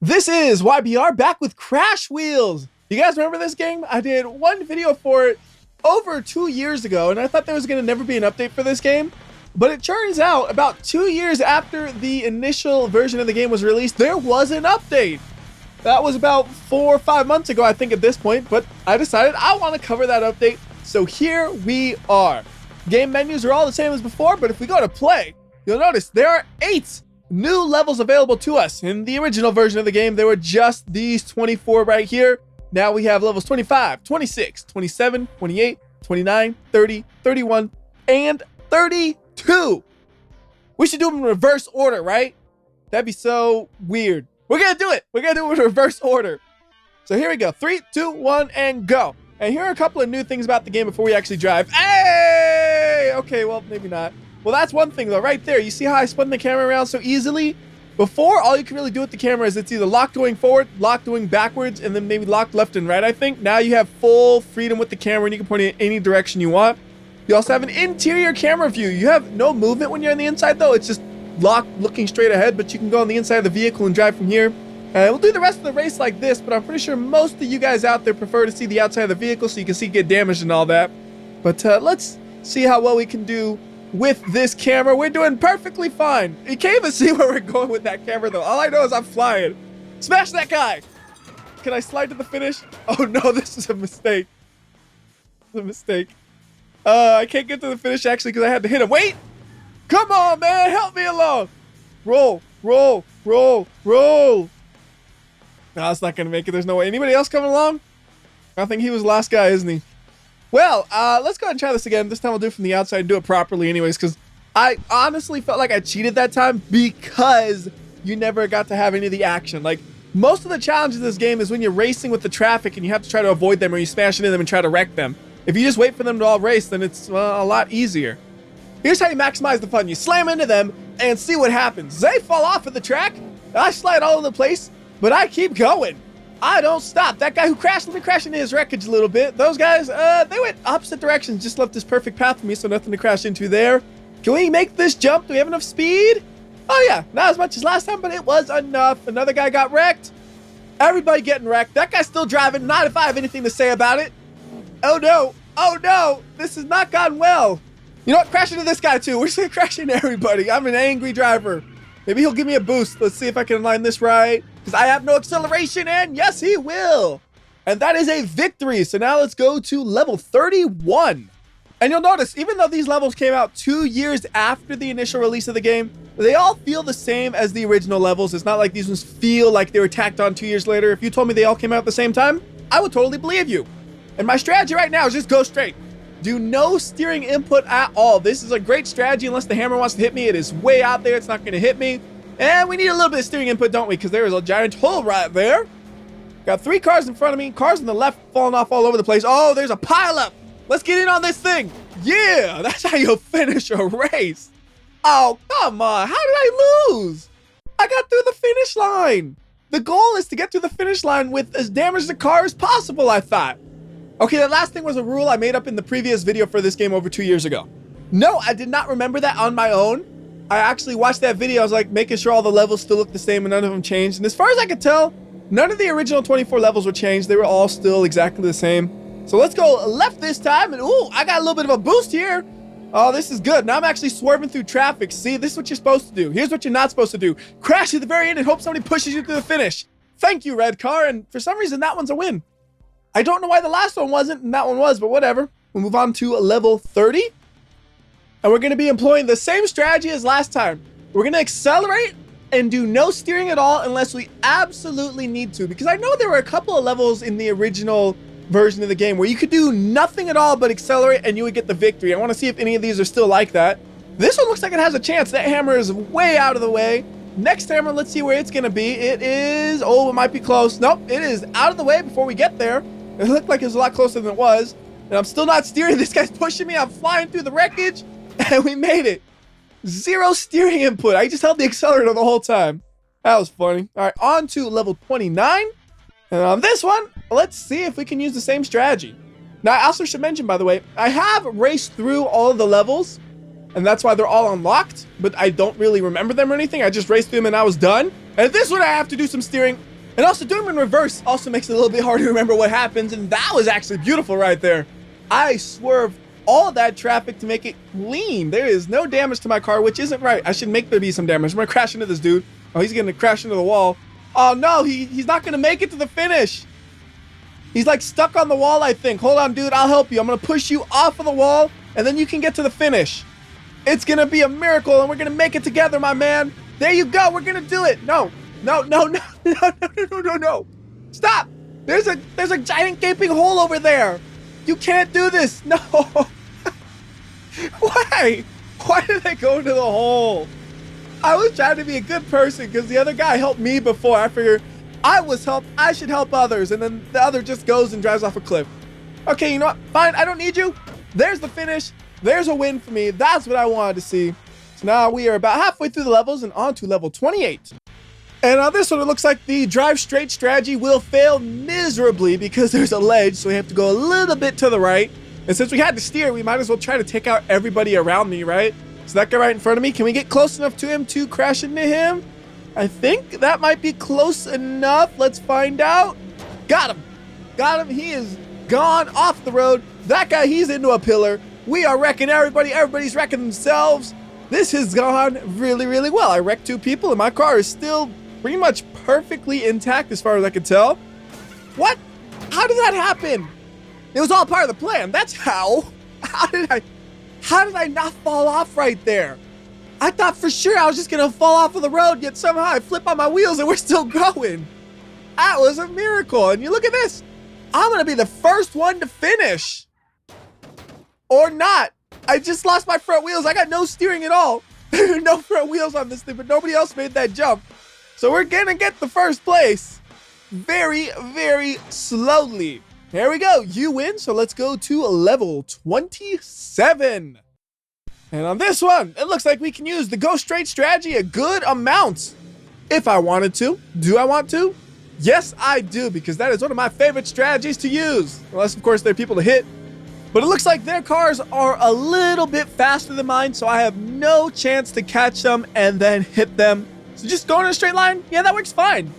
This is WhyBeAre back with Crash Wheels. You guys remember this game? I did one video for it over 2 years ago, and I thought there was going to never be an update for this game. But it turns out about 2 years after the initial version of the game was released, there was an update. That was about 4 or 5 months ago, I think, at this point, but I decided I want to cover that update. So here we are. Game menus are all the same as before, but if we go to play, you'll notice there are 8 new levels available to us. In the original version of the game, there were just these 24 right here. Now we have levels 25, 26, 27, 28, 29, 30, 31, and 32. We should do them in reverse order, right? That'd be so weird. We're gonna do it. We're gonna do it in reverse order. So here we go. 3, 2, 1, and go. And here are a couple of new things about the game before we actually drive. Hey! Okay, well, maybe not. Well, that's one thing, though. Right there, you see how I spun the camera around so easily? Before, all you can really do with the camera is it's either lock going forward, lock going backwards, and then maybe lock left and right, I think. Now you have full freedom with the camera, and you can point it in any direction you want. You also have an interior camera view. You have no movement when you're on the inside, though. It's just locked looking straight ahead, but you can go on the inside of the vehicle and drive from here. We'll do the rest of the race like this, but I'm pretty sure most of you guys out there prefer to see the outside of the vehicle so you can see it get damaged and all that. But let's see how well we can do with this camera. We're doing perfectly fine. You can't even see where we're going with that camera, though. All I know is I'm flying. Smash that guy. Can I slide to the finish? Oh, no, this is a mistake. It's a mistake. I can't get to the finish, actually, because I had to hit him. Wait! Come on, man. Help me along. Roll, roll, roll, roll. No, it's not going to make it. There's no way. Anybody else coming along? I think he was the last guy, isn't he? Well, let's go ahead and try this again. This time I'll do it from the outside and do it properly anyways, because I honestly felt like I cheated that time because you never got to have any of the action. Like, most of the challenges in this game is when you're racing with the traffic and you have to try to avoid them or you smash into them and try to wreck them. If you just wait for them to all race, then it's a lot easier. Here's how you maximize the fun. You slam into them and see what happens. They fall off of the track. I slide all over the place, but I keep going. I don't stop. That guy who crashed, let me crash into his wreckage a little bit. Those guys, they went opposite directions, just left this perfect path for me, so nothing to crash into there. Can we make this jump? Do we have enough speed? Oh yeah, not as much as last time, but it was enough. Another guy got wrecked. Everybody getting wrecked. That guy's still driving, not if I have anything to say about it. Oh no, oh no, this has not gone well. You know what, crash into this guy too. We're just gonna crash into everybody. I'm an angry driver. Maybe he'll give me a boost. Let's see if I can align this right, because I have no acceleration, and yes, he will. And that is a victory. So now let's go to level 31. And you'll notice, even though these levels came out 2 years after the initial release of the game, they all feel the same as the original levels. It's not like these ones feel like they were tacked on 2 years later. If you told me they all came out at the same time, I would totally believe you. And my strategy right now is just go straight. Do no steering input at all. This is a great strategy unless the hammer wants to hit me. It is way out there. It's not going to hit me. And we need a little bit of steering input, don't we? Because there is a giant hole right there. Got 3 cars in front of me. Cars on the left falling off all over the place. Oh, there's a pileup. Let's get in on this thing. Yeah, that's how you finish a race. Oh, come on. How did I lose? I got through the finish line. The goal is to get through the finish line with as damaged a car as possible, I thought. Okay, that last thing was a rule I made up in the previous video for this game over 2 years ago. No, I did not remember that on my own. I actually watched that video. I was like making sure all the levels still look the same and none of them changed. And as far as I could tell, none of the original 24 levels were changed. They were all still exactly the same. So let's go left this time. And ooh, I got a little bit of a boost here. Oh, this is good. Now I'm actually swerving through traffic. See, this is what you're supposed to do. Here's what you're not supposed to do. Crash at the very end and hope somebody pushes you to the finish. Thank you, red car. And for some reason, that one's a win. I don't know why the last one wasn't and that one was, but whatever. We'll move on to level 30. And we're going to be employing the same strategy as last time. We're going to accelerate and do no steering at all unless we absolutely need to. Because I know there were a couple of levels in the original version of the game where you could do nothing at all but accelerate and you would get the victory. I want to see if any of these are still like that. This one looks like it has a chance. That hammer is way out of the way. Next hammer, let's see where it's going to be. It is, oh, it might be close. Nope, it is out of the way before we get there. It looked like it was a lot closer than it was. And I'm still not steering. This guy's pushing me. I'm flying through the wreckage. And we made it. 0 steering input. I just held the accelerator the whole time. That was funny. All right, on to level 29. And on this one, let's see if we can use the same strategy. Now, I also should mention, by the way, I have raced through all of the levels. And that's why they're all unlocked. But I don't really remember them or anything. I just raced through them and I was done. And this one, I have to do some steering. And also doing them in reverse also makes it a little bit harder to remember what happens. And that was actually beautiful right there. I swerved all that traffic to make it clean. There is no damage to my car, which isn't right. I should make there be some damage. I'm gonna crash into this dude. Oh, he's gonna crash into the wall. Oh no, he's not gonna make it to the finish. He's like stuck on the wall, I think. Hold on, dude, I'll help you. I'm gonna push you off of the wall and then you can get to the finish. It's gonna be a miracle and we're gonna make it together, my man. There you go, we're gonna do it. No. Stop. There's a giant gaping hole over there. You can't do this. No. Why? Why did I go into the hole? I was trying to be a good person because the other guy helped me before. I figured I should help others, and then the other just goes and drives off a cliff. Okay, you know what? Fine, I don't need you. There's the finish. There's a win for me. That's what I wanted to see. So now we are about halfway through the levels and on to level 28. And on this one, it looks like the drive straight strategy will fail miserably because there's a ledge, so we have to go a little bit to the right. And since we had to steer, we might as well try to take out everybody around me, right? So that guy right in front of me, can we get close enough to him to crash into him? I think that might be close enough. Let's find out. Got him. Got him. He is gone off the road. That guy, he's into a pillar. We are wrecking everybody. Everybody's wrecking themselves. This has gone really, really well. I wrecked 2 people and my car is still pretty much perfectly intact as far as I can tell. What? How did that happen? It was all part of the plan. That's how. How did I not fall off right there? I thought for sure I was just gonna fall off of the road, yet somehow I flip on my wheels and we're still going. That was a miracle. And you look at this. I'm gonna be the first one to finish. Or not. I just lost my front wheels. I got no steering at all. There are no front wheels on this thing, but nobody else made that jump. So we're gonna get the first place very, very slowly. Here we go. You win. So let's go to level 27. And on this one, it looks like we can use the go straight strategy a good amount. If I wanted to. Do I want to? Yes, I do, because that is one of my favorite strategies to use. Unless, of course, there are people to hit. But it looks like their cars are a little bit faster than mine, so I have no chance to catch them and then hit them. So just going in a straight line, yeah, that works fine.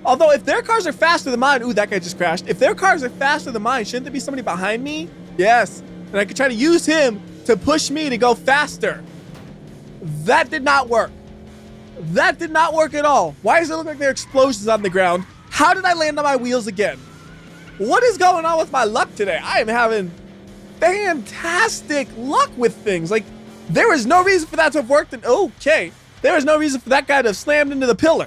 Although if their cars are faster than mine, ooh, that guy just crashed. If their cars are faster than mine, shouldn't there be somebody behind me? Yes, and I could try to use him to push me to go faster. That did not work. That did not work at all. Why does it look like there are explosions on the ground? How did I land on my wheels again? What is going on with my luck today? I am having fantastic luck with things. Like, there is no reason for that to have worked. And okay, there is no reason for that guy to have slammed into the pillar.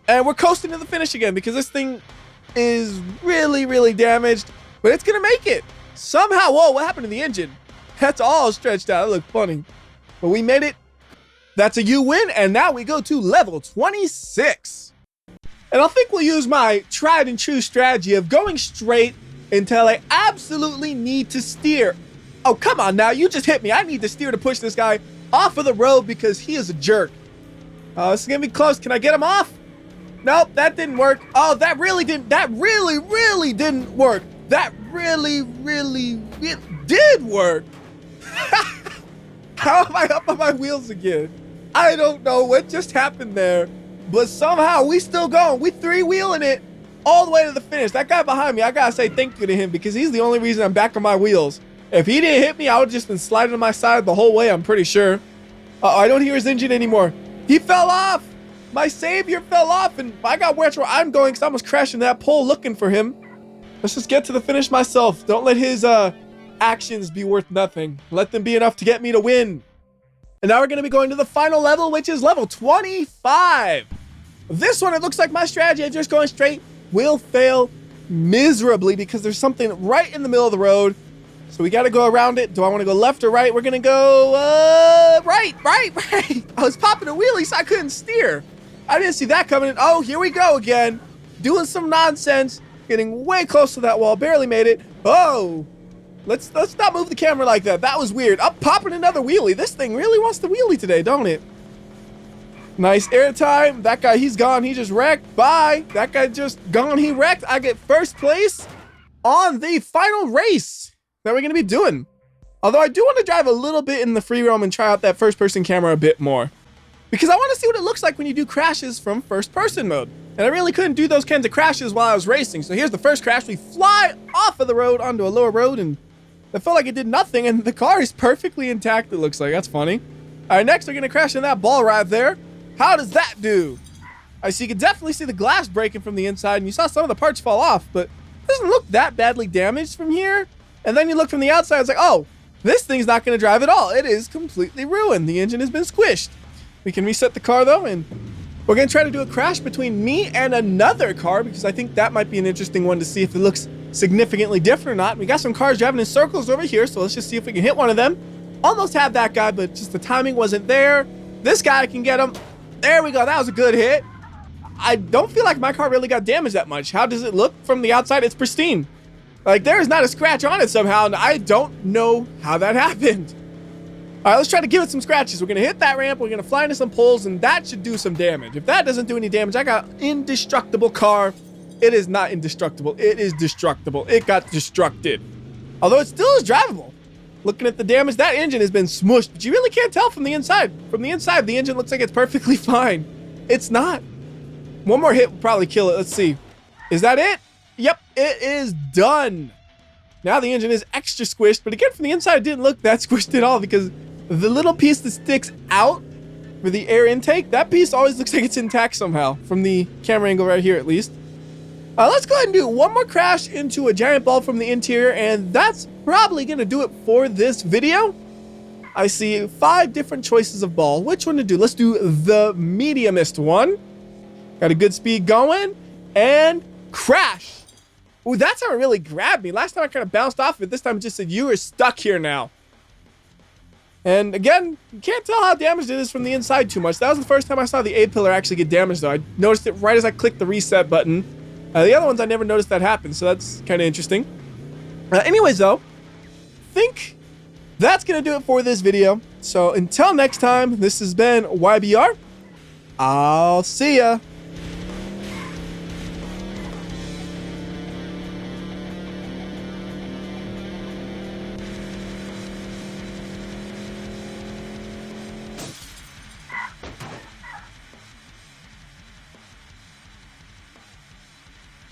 And we're coasting to the finish again because this thing is really, really damaged. But it's going to make it. Somehow, whoa, what happened to the engine? That's all stretched out. It looked funny. But we made it. That's a you win. And now we go to level 26. And I think we'll use my tried and true strategy of going straight until I absolutely need to steer. Oh, come on now. You just hit me. I need to steer to push this guy off of the road because he is a jerk. This is going to be close. Can I get him off? Nope, that didn't work. Oh, that really didn't work. That really did work. How am I up on my wheels again? I don't know what just happened there, but somehow we still going. We 3-wheeling it all the way to the finish. That guy behind me, I gotta say thank you to him because he's the only reason I'm back on my wheels. If he didn't hit me, I would have just been sliding on my side the whole way, I'm pretty sure. I don't hear his engine anymore. He fell off. My savior fell off, and I got where I'm going because I almost crashed into that pole looking for him. Let's just get to the finish myself. Don't let his actions be worth nothing. Let them be enough to get me to win. And now we're going to be going to the final level, which is level 25. This one, it looks like my strategy of just going straight will fail miserably because there's something right in the middle of the road. So we got to go around it. Do I want to go left or right? We're going to go right. I was popping a wheelie, so I couldn't steer. I didn't see that coming in. Oh, here we go again. Doing some nonsense. Getting way close to that wall. Barely made it. Oh. Let's not move the camera like that. That was weird. I'm popping another wheelie. This thing really wants to wheelie today, don't it? Nice air time. That guy, he's gone. He just wrecked. Bye. That guy just gone. He wrecked. I get first place on the final race that we're going to be doing. Although I do want to drive a little bit in the free roam and try out that first person camera a bit more. Because I want to see what it looks like when you do crashes from first person mode. And I really couldn't do those kinds of crashes while I was racing. So here's the first crash. We fly off of the road onto a lower road, and it felt like it did nothing, and the car is perfectly intact, it looks like. That's funny. All right, next we're gonna crash in that ball right there. How does that do? I see, you can definitely see the glass breaking from the inside, and you saw some of the parts fall off, but it doesn't look that badly damaged from here. And then you look from the outside, it's like, oh, this thing's not gonna drive at all. It is completely ruined. The engine has been squished. We can reset the car though, and we're gonna try to do a crash between me and another car, because I think that might be an interesting one to see if it looks significantly different or not. We got some cars driving in circles over here, so let's just see if we can hit one of them. Almost had that guy, but just the timing wasn't there. This guy can get him. There we go. That was a good hit. I don't feel like my car really got damaged that much. How does it look from the outside? It's pristine. Like, there is not a scratch on it somehow, and I don't know how that happened. All right, let's try to give it some scratches. We're going to hit that ramp. We're going to fly into some poles, and that should do some damage. If that doesn't do any damage, I got an indestructible car. It is not indestructible. It is destructible. It got destructed. Although it still is drivable. Looking at the damage, that engine has been smushed, but you really can't tell from the inside. From the inside, the engine looks like it's perfectly fine. It's not. One more hit will probably kill it. Let's see. Is that it? Yep, it is done. Now the engine is extra squished, but again, from the inside, it didn't look that squished at all, because the little piece that sticks out for the air intake, that piece always looks like it's intact somehow, from the camera angle right here at least. Let's go ahead and do one more crash into a giant ball from the interior, and that's probably going to do it for this video. I see 5 different choices of ball. Which one to do? Let's do the mediumest one. Got a good speed going, and crash. Ooh, that's how it really grabbed me. Last time I kind of bounced off it. This time it just said, you are stuck here now. And again, you can't tell how damaged it is from the inside too much. That was the first time I saw the A-pillar actually get damaged, though. I noticed it right as I clicked the reset button. The other ones, I never noticed that happen, so that's kind of interesting. Anyways, though, I think that's going to do it for this video. So until next time, this has been WhyBeAre. I'll see ya.